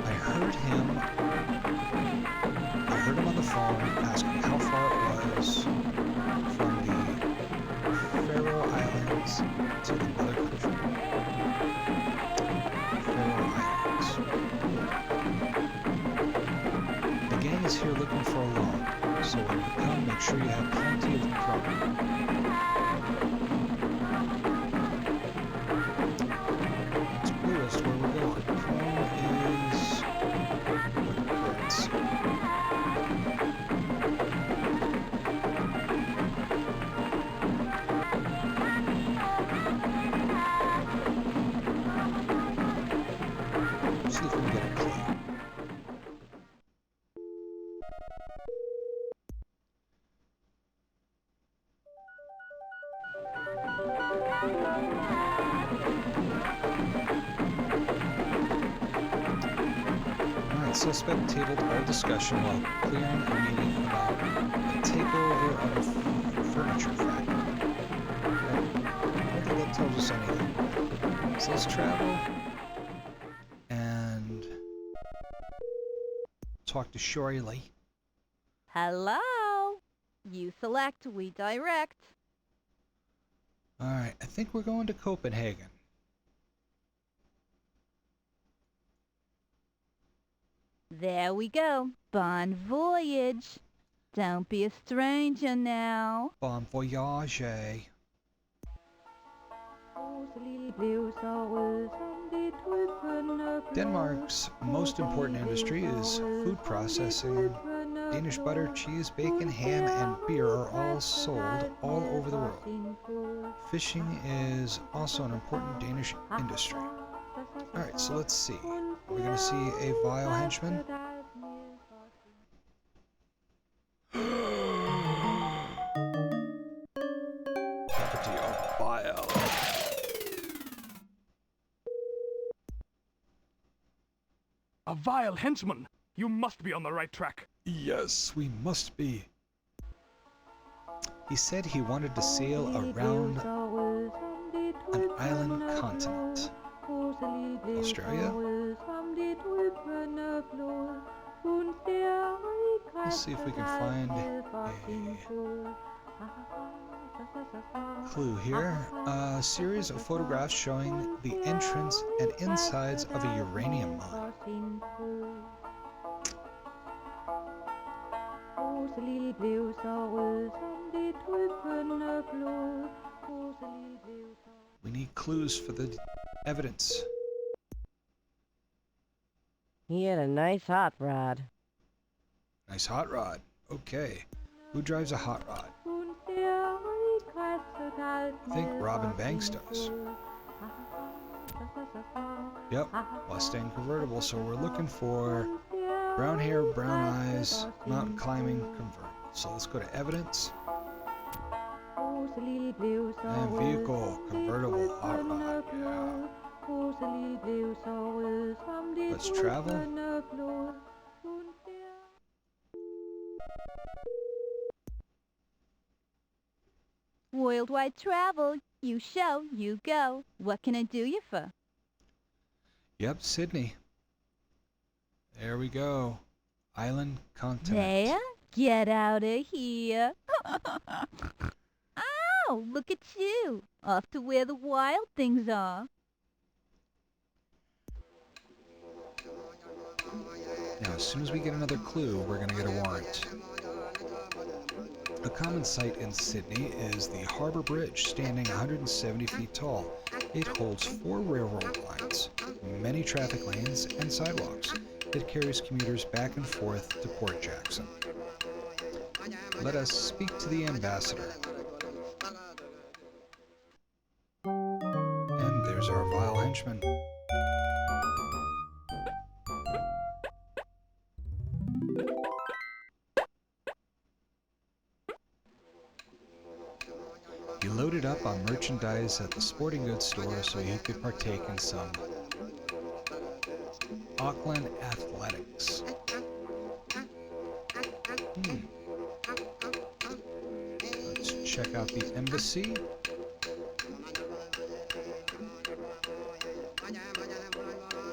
I heard him on the phone asking how far it was from the Faroe Islands to the mother country. Faroe Islands. The gang is here looking for a loan, so when you come, make sure you have plenty of credit. Let's clue us where we're going. Chrome is what currency? get a clue. Alright, suspect tabled all discussion while clearing a meeting about a takeover of a furniture factory. I don't think that tells us anything. So let's travel and talk to Shirley. Hello. You select, we direct. Alright, I think we're going to Copenhagen. There we go. Bon voyage. Don't be a stranger now. Bon voyage. Denmark's most important industry is food processing. Danish butter, cheese, bacon, ham, and beer are all sold all over the world. Fishing is also an important Danish industry. Alright, so let's see. We're going to see a vile henchman. Property of vile. A vile henchman! You must be on the right track. Yes, we must be. He said he wanted to sail around an island continent. Australia? Let's see if we can find a clue here. A series of photographs showing the entrance and insides of a uranium mine. We need clues for the evidence. He had a nice hot rod. Nice hot rod. Okay. Who drives a hot rod? I think Robin Banks does. Yep, Mustang convertible. So we're looking for brown hair, brown eyes, mountain climbing convertible. So let's go to evidence. And vehicle, convertible, hot rod. Yeah. Let's travel. Worldwide travel. You show, you go. What can I do you for? Yep, Sydney. There we go. Island continent. There? Get out of here. Ow, look at you. Off to where the wild things are. Now, as soon as we get another clue, we're going to get a warrant. A common sight in Sydney is the Harbour Bridge, standing 170 feet tall. It holds 4 railroad lines, many traffic lanes, and sidewalks. It carries commuters back and forth to Port Jackson. Let us speak to the ambassador. And there's our vile henchman. He loaded up on merchandise at the sporting goods store so he could partake in some Auckland athletics. Let's check out the embassy.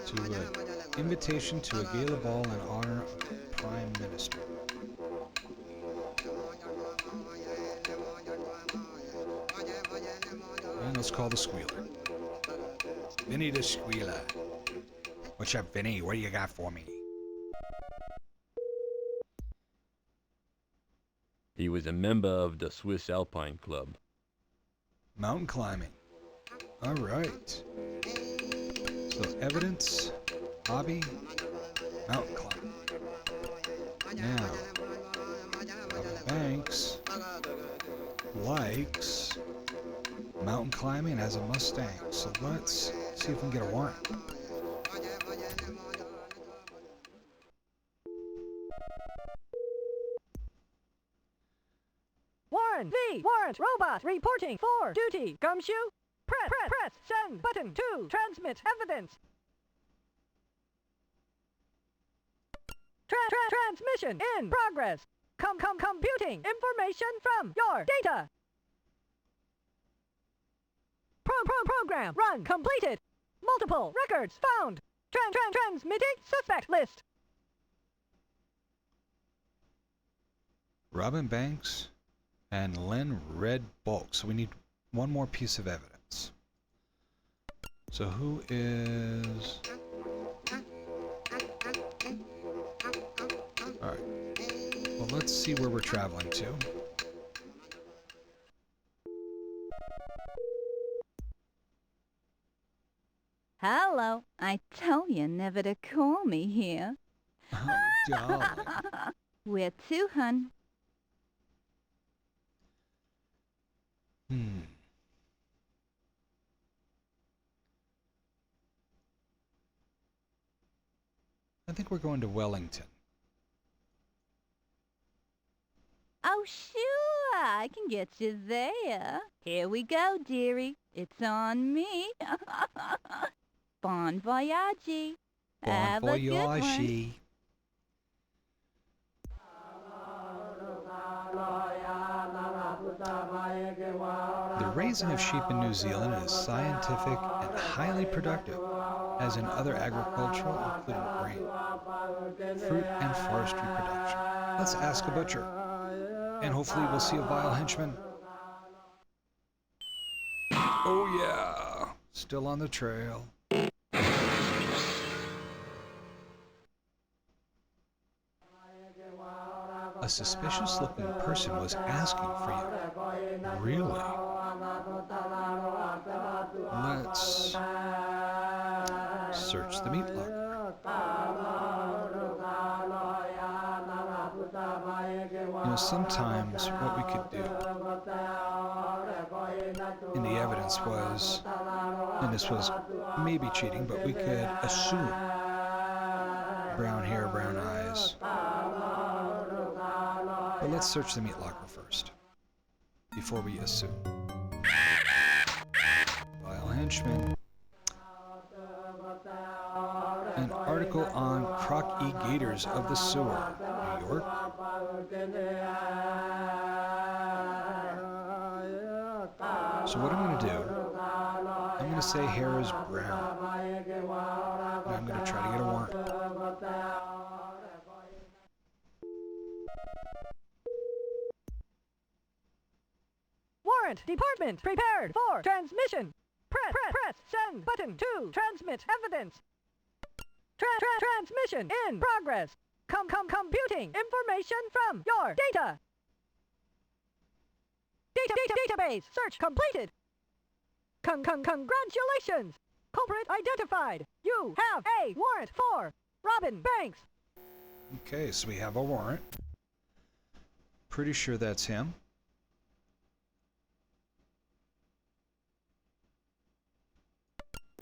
To an invitation to a gala ball in honor of the Prime Minister. And let's call the squealer. Vinny the Squealer. What's up, Vinny? What do you got for me? He was a member of the Swiss Alpine Club. Mountain climbing. All right. So evidence, hobby, mountain climbing. Now, Robin Banks likes mountain climbing and has a Mustang. So let's see if we can get a warrant. Warren V. Warrant Robot reporting for duty. Gumshoe. Press send button to transmit evidence. Transmission in progress. Computing information from your data. Program run completed. Multiple records found. Transmitting suspect list. Robin Banks and Len Red Bulk. So we need one more piece of evidence. So who is... Alright. Well, let's see where we're traveling to. Hello. I told you never to call me here. Oh, darling. Where to, hun? I think we're going to Wellington. Oh, sure. I can get you there. Here we go, dearie. It's on me. Bon voyage. Have a good one. The raising of sheep in New Zealand is scientific and highly productive, as in other agricultural, including grain, fruit, and forestry production. Let's ask a butcher, and hopefully we'll see a vile henchman. Oh yeah, still on the trail. A suspicious-looking person was asking for you. Really? Let's search the meat locker. You know, sometimes what we could do in the evidence was, and this was maybe cheating, but we could assume brown hair, brown eyes. But let's search the meat locker first, before we assume. Vile henchman. An article on croc-e-gators of the sewer, New York. So what I'm going to do, I'm going to say hair is brown, and I'm going to try to get a warrant. Warrant department prepared for transmission. Press send button to transmit evidence. Transmission in progress. Computing information from your data. Database search completed. Congratulations. Culprit identified. You have a warrant for Robin Banks. Okay, so we have a warrant. Pretty sure that's him.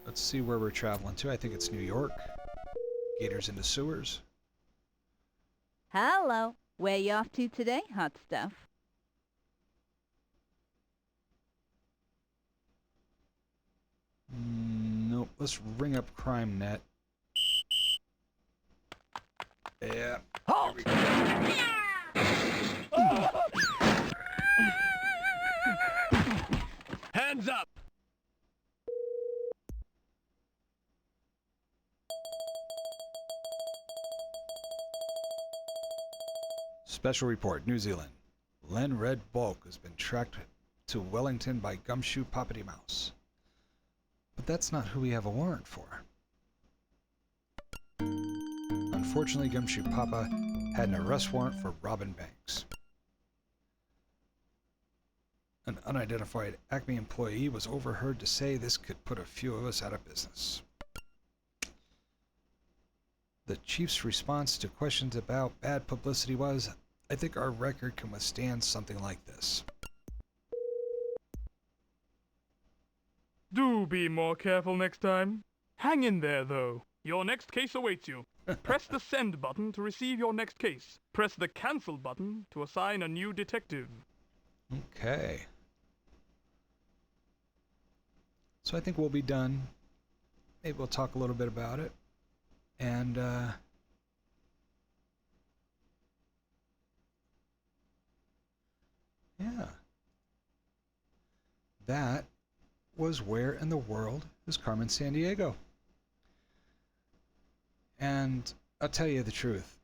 Let's see where we're traveling to. I think it's New York. Gators in the sewers. Hello. Where you off to today, hot stuff? Nope. Let's ring up CrimeNet. Yeah. Halt! Hands up! Special report, New Zealand. Len Red Bulk has been tracked to Wellington by Gumshoe Poppity Mouse. But that's not who we have a warrant for. Unfortunately, Gumshoe Papa had an arrest warrant for Robin Banks. An unidentified Acme employee was overheard to say this could put a few of us out of business. The chief's response to questions about bad publicity was, I think our record can withstand something like this. Do be more careful next time. Hang in there, though. Your next case awaits you. Press the send button to receive your next case. Press the cancel button to assign a new detective. Okay. So I think we'll be done. Maybe we'll talk a little bit about it. And yeah. That was Where in the World is Carmen Sandiego? And I'll tell you the truth.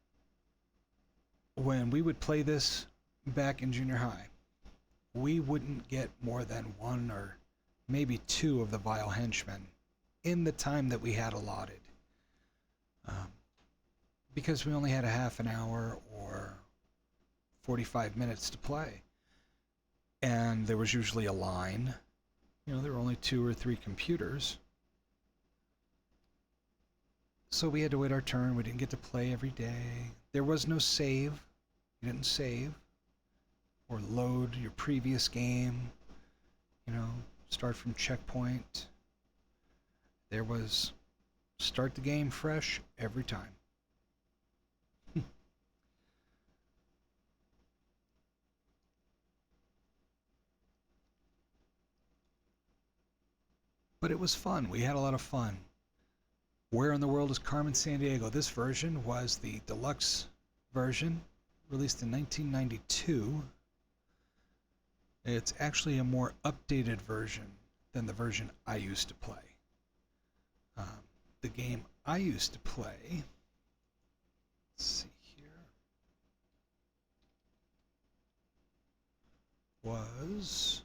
When we would play this back in junior high, we wouldn't get more than one or maybe two of the vile henchmen in the time that we had allotted. Because we only had a half an hour or 45 minutes to play. And there was usually a line. You know, there were only 2 or 3 computers. So we had to wait our turn. We didn't get to play every day. There was no save. You didn't save or load your previous game. You know, start from checkpoint. There was start the game fresh every time. But it was fun. We had a lot of fun. Where in the World is Carmen Sandiego? This version was the deluxe version, released in 1992. It's actually a more updated version than the version I used to play. The game I used to play, let's see here, was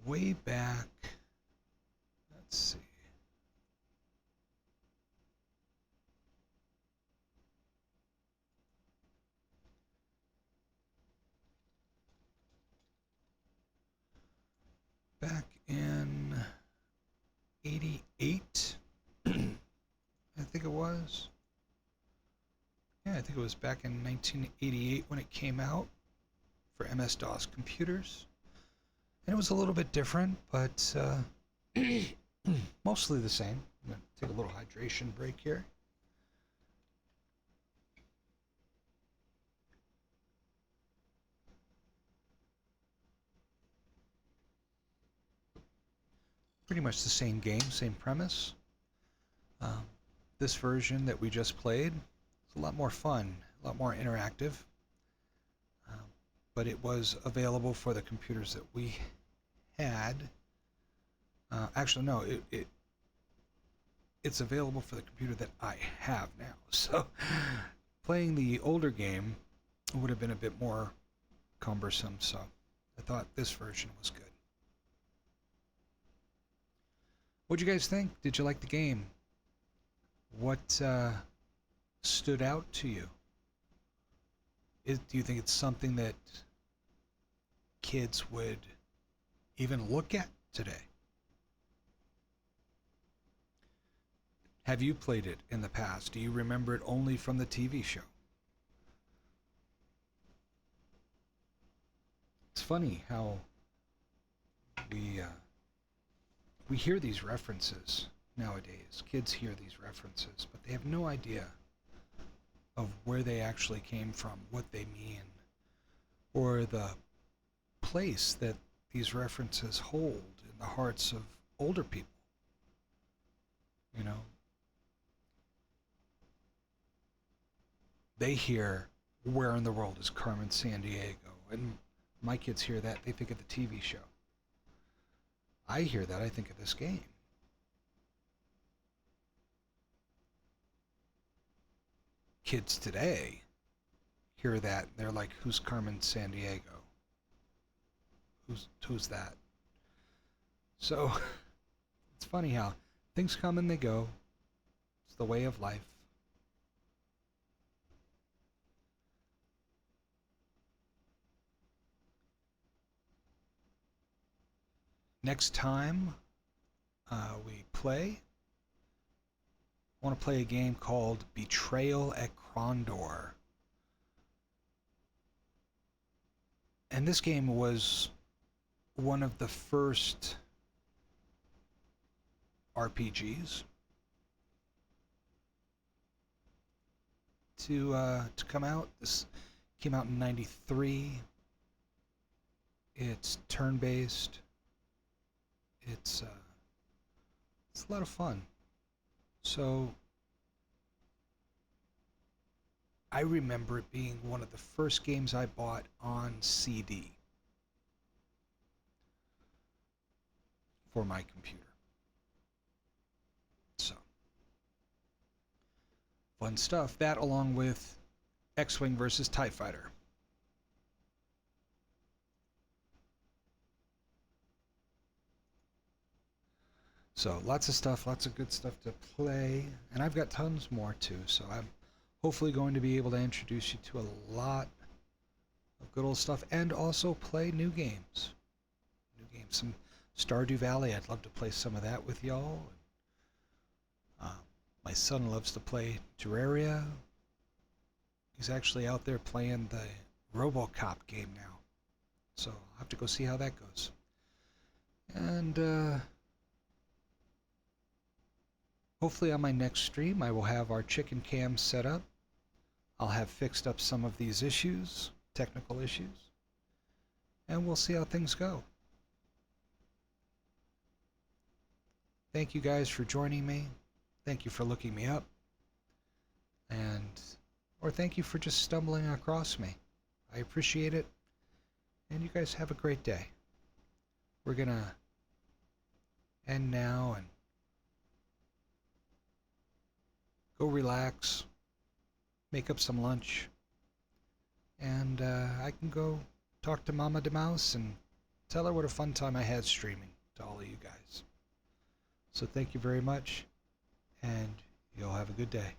way back, let's see. Back in 88, I think it was. Yeah, I think it was back in 1988 when it came out for MS-DOS computers. And it was a little bit different, but mostly the same. I'm going to take a little hydration break here. Pretty much the same game, same premise. This version that we just played is a lot more fun, a lot more interactive. But it was available for the computers that we had. Actually, no, it's available for the computer that I have now. So playing the older game would have been a bit more cumbersome, so I thought this version was good. What'd you guys think? Did you like the game? What stood out to you? Do you think it's something that kids would even look at today? Have you played it in the past? Do you remember it only from the TV show? It's funny how we hear these references nowadays. Kids hear these references, but they have no idea of where they actually came from, what they mean, or the place that these references hold in the hearts of older people. You know, they hear, where in the world is Carmen Sandiego? And my kids hear that, they think of the TV show. I hear that, I think of this game. Kids today hear that, they're like, who's Carmen Sandiego? Who's that? So it's funny how things come and they go. It's the way of life. Next time we play, I want to play a game called Betrayal at Krondor. And this game was one of the first RPGs. to come out. This came out in '93. It's turn-based. It's a lot of fun. So I remember it being one of the first games I bought on CD for my computer. So fun stuff. That along with X-Wing versus TIE Fighter. So lots of stuff, lots of good stuff to play, and I've got tons more too, so I'm hopefully going to be able to introduce you to a lot of good old stuff, and also play new games. Some Stardew Valley, I'd love to play some of that with y'all. My son loves to play Terraria. He's actually out there playing the RoboCop game now, so I'll have to go see how that goes. And hopefully on my next stream I will have our chicken cam set up. I'll have fixed up some of these issues, technical issues, and we'll see how things go. Thank you guys for joining me. Thank you for looking me up. Or thank you for just stumbling across me. I appreciate it. And you guys have a great day. We're gonna end now and go relax, make up some lunch, and I can go talk to Mama the Mouse and tell her what a fun time I had streaming to all of you guys. So thank you very much, and y'all have a good day.